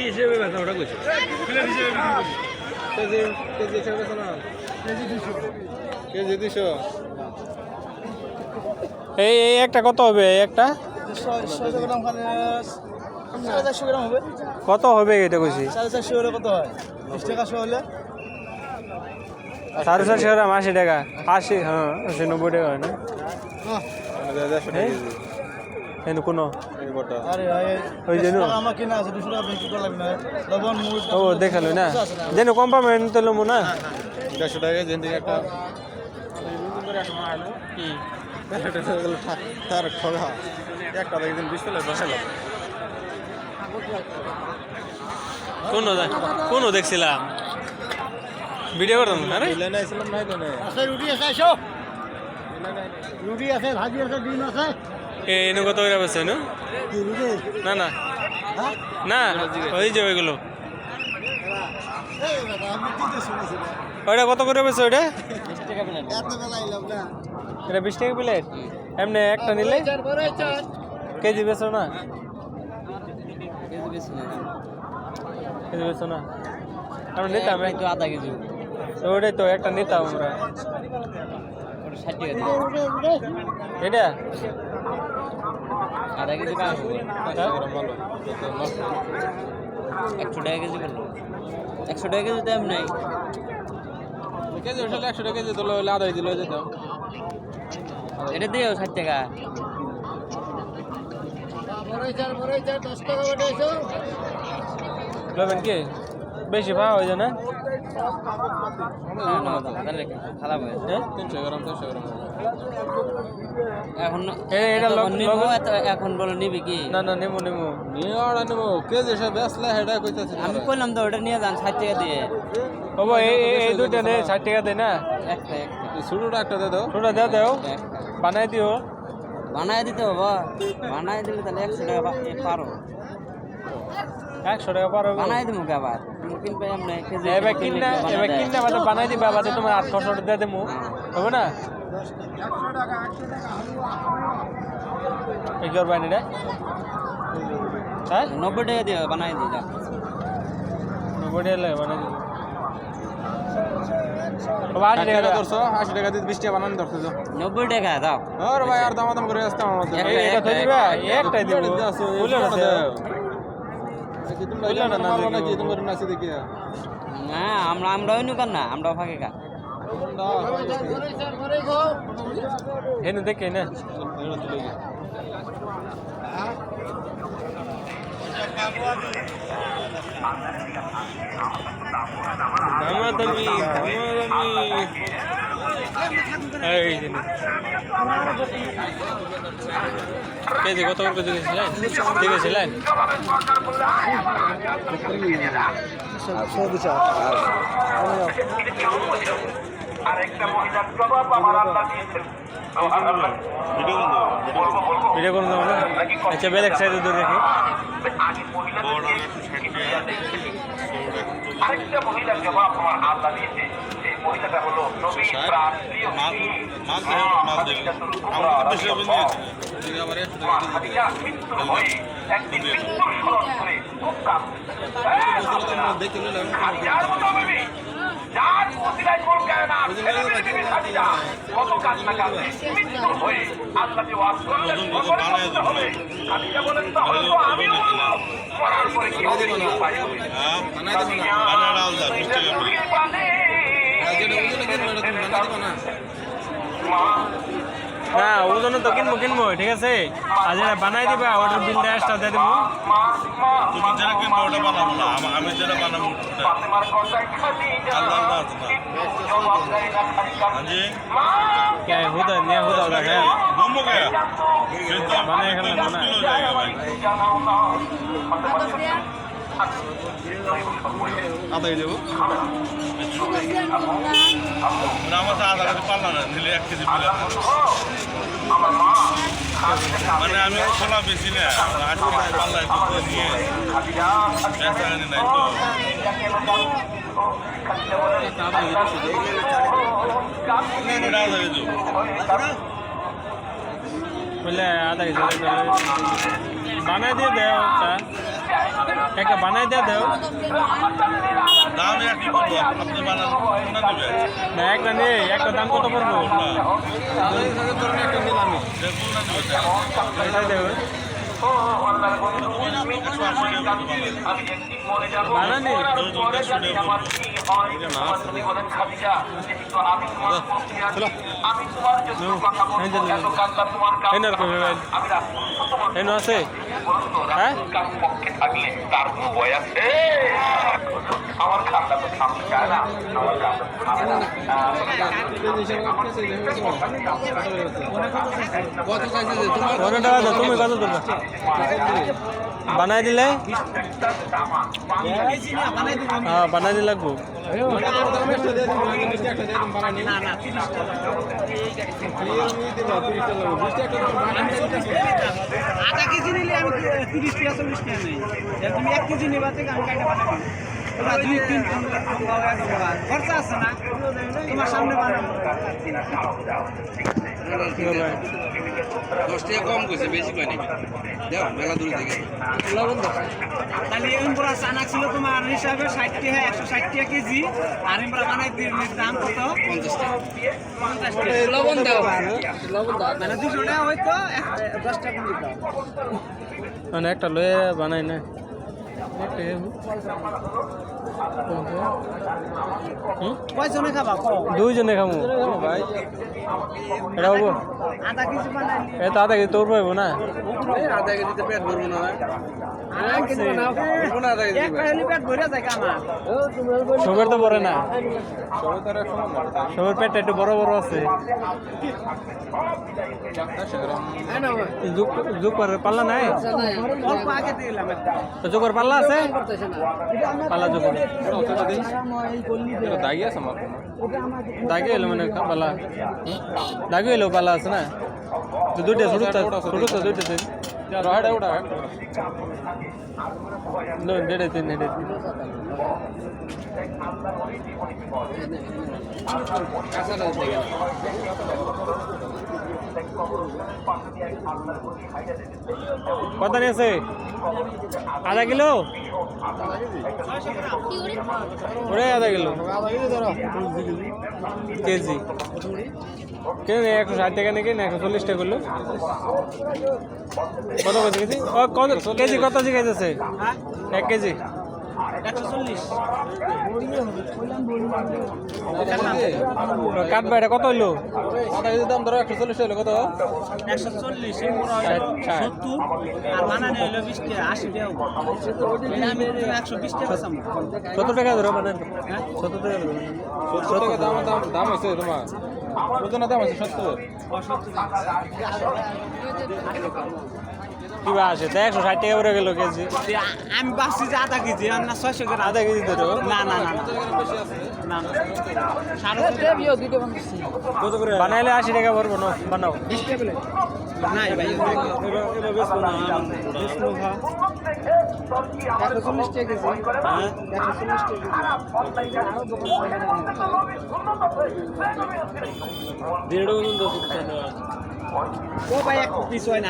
হিসেবে বেচা ওটা কইছে প্লেট হিসেবে কেজি কেজি হিসেবে বেচা না কেজি 200 এই এই একটা কত হবে এই একটা 100 গ্রাম খানে 450 গ্রাম হবে কত হবে এটা কইছি 450 হলে কত হয় 20 টাকা শো হলে 450 গ্রাম 80 টাকা 80 হ্যাঁ 90 টাকা হয় না এই কোনো আরে ভাই ওই যে আমার কিনা আছে 200 টাকা বেশি করে লাগবে না লবণ মুড় ও দেখালো না যেন কম্পার্টমেন্ট তো লমু না 150 টাকা যেন একটা তার খোলা একটা একদিন 20 প্লেট বসালাম কোন দেখছিলাম ভিডিও করতাম আরে লাইনে আইছিলাম নাই তো আছে রুটি আছে আইসো রুটি আছে ভাজি আছে ডিম আছে এনে কত করে আছে না কি রুটি না না না ওই যে ওইগুলো এই বাবা আমি কিনতে শুনেছি ওইটা কত করে বেছে ওইটা 20 টাকা প্লেট এত বেলা আইলাম না এটা 20 টাকা প্লেট এমনি একটা নিলে কেজি বেছো না কেজি বেছো না আমরা নিতাম তো আধা কেজি ওইটাই তো একটা নিতাম আমরা 60 টাকা এটা আধা কেজি কাজ 100 টাকা কেজি করলো 100 টাকা কেজি দাম নাই কেজি আসলে 100 টাকা কেজি তোলা হলে আধা দিল যেত এটা দিও 60 টাকা বড় 10 টাকা বাটাইছো লবেন কি বেশি ভাড়া হয়ে যায় না খারাপ হয় 300 গ্রাম 300 গ্রাম এখন এটা এখন বলো নিবি কি না না নেমু নেমু নিয়ে আর নেবো কেজি সব বেচলে হেডা কইতাছি আমি কইলাম তো ওটা নিয়ে যান 60 টাকা দিয়ে বাবা এই দুইটা নে 60 টাকা দে না একটা ছোটটা একটা দে দাও ছোটা দাও দাও বানাই দিও বানায় দিতে বাবা বানায় দিলে তাহলে 100 টাকা পারো 100 টাকা পারো বানায় দিমু কে আবার তুমি কিনবে এমনি কেজি এবার কিন্না বাদে বানাই দিবা বাদে তোমার 800 টাকা দিয়ে দেবো হবে না 100 টাকা 100 টাকা এই জোর বানি রে হ্যাঁ 90 টাকা দিয়ে বানায় দিই দাও 90 টাকা লাগে বানাই দিবো বাবা 80 টাকা ধরছো 80 টাকা দিয়ে 20 টাকা বানান ধরছো 90 টাকা দাও আরে ভাই আর দাম করে আসতে আমার মধ্যে এটা তো দিবা একটাই দিব বলে না কি তোমরা না না কি তোমরা নাচি দেখি না আমরাও নিকান না আমরাও ফাঁকে কা হেন দেখে না দামাদামি এই যে কেজি কত করে দিয়েছিলেন দেখেছিলেন আরেকটা মহিলার জবাব আমার আল্লাহ দিয়েছেন ভিডিও করুন না আচ্ছা বেলেগ সাইডে দূরে দেখি আরেকটা মহিলার জবাব আমার আল্লাহ দিয়েছে সেই মহিলাটা হলো নবী প্রাণপ্রিয় মৃত্যুর হয়ে একদিন মৃত্যুর স্মরণ করে খুব কাঁদছে যার ওসিলায় কোন কায়না পৃথিবীর খাদিজা কত কান্না কাঁদে মৃত্যু হয়ে আল্লাহ যে ওয়াজ করলেন করতে হবে খাদিজা বলেন তাহলে তো আমিও বলবো মরার পরে কি হবে কি উপায় হবে হ্যাঁ ওজনে তো কিনবো ঠিক আছে আর যেটা বানাই দিবা ওটার বিলটা এক্সট্রা দিয়ে দেবো তুমি যেটা কিনবো ওটা বানাবো না আমি যেটা বানাবো হুদা নিয়ে হুদা দেখে ঘুমবো কে বানাই খেলে না আদাই দেবো আমার তো আধা কেজি পারলাম না নিলে 1 কেজি মিলে মানে আমি খোলা বেশি না পাল্লায় নিয়ে বেচা আনি নাই তো বললে আধা কেজি বানাই দিয়ে দেও চা একটা বানাই দিয়ে দাও দাম একই বলবো আপনি বানান কোনটা নেবেন না একটা নেই একটা দাম কত পড়বো একটা নিলাম কোনটা নেবেন এটা দেবো বানানি আছে হ্যাঁ তার কোনো বই আছে আমার খাতা তো সামনে যায় না আমার খাতা কত চাইছে যে তোমার কত টাকা দাও তুমি কত দেবো বানাই দিলে হ্যাঁ বানাই দিলে লাগবো আধা কেজি নিলে আমি 30 টাকা 40 টাকা নেই তুমি 1 কেজি নেবা থেকে আমি কাটা বানাবো তোমরা 2-3 খরচা আছে না তোমার সামনে বানাবো 10 টাকা কম কইছে বেশি কয় নাকি দাও মেলা দূরে থেকে তাহলে এমপুরা চানা ছিল তোমার হিসাবে 60 টাকা 160 টাকা কেজি আর এমপুরা বানাই দিলে দাম কত 50 টাকা 50 টাকা লবণ দাও মানে 200 টাকা হয়তো 10 টাকা দিতে মানে একটা লয়ে বানাই না কয়জনে খাবা দুইজনে খামু ভাই এটা হবো আধা কেজি বানাইলি এটা আধা কেজি তোর পাইবো না আধা কেজিতে পেট ভরবো না আধা কেজি বানাও কোন আধা কেজি এক পাইলি পেট ভরে যায় কামা সবের তো বড় না সবাই তার এক সমান মারতা সবের পেটটা একটু বড় বড় আছে যুগ করে পাল্লা নাই অল্প আগে দিলাম একটা তো যুগর পাল্লা আছে পাল্লা যুগ দাগি আছে আমার দাগে এলো মানে পাল্লা দাগে এলো পাল্লা আছে না তো দুইটা ছোট ছোট দুইটা তিন রহাড়া ওটা দেড়ে তিন হেডে কাঁচাটা দেখে কত নিয়েছে আধা কিলো ওরে আধা কিলো কেজি কেন 160 টাকা নাকি না 140 টাকা করলো কত কেজি ও কত কেজি কত শিখাইতেছে 1 কেজি 140 কাটবা এটা কত হইলো আধা কেজি দাম ধরো 140 হলো কত 140 70 আর বানানো হলো 20 টাকা 80 টাকা আমি 120 টাকা সামনে 70 টাকা ধরো মানে 70 টাকা ধরো 70 টাকা দাম আছে তোমার ওজনের দাম আছে 70 কিবা আছে তো 160 টাকা করে গেল কেজি আমি বাসি যে আধা কেজি আর না 600 গ্রাম আধা কেজি ধরো না না না না না কত করে বানাইলে 80 টাকা ভরবো না বানাও নাই ভাই এবার বেশ না বেশ লোভা 140 টাকা কেজি হ্যাঁ 140 টাকা দেড় ওজন 10 ও ভাই এক পিস হয় না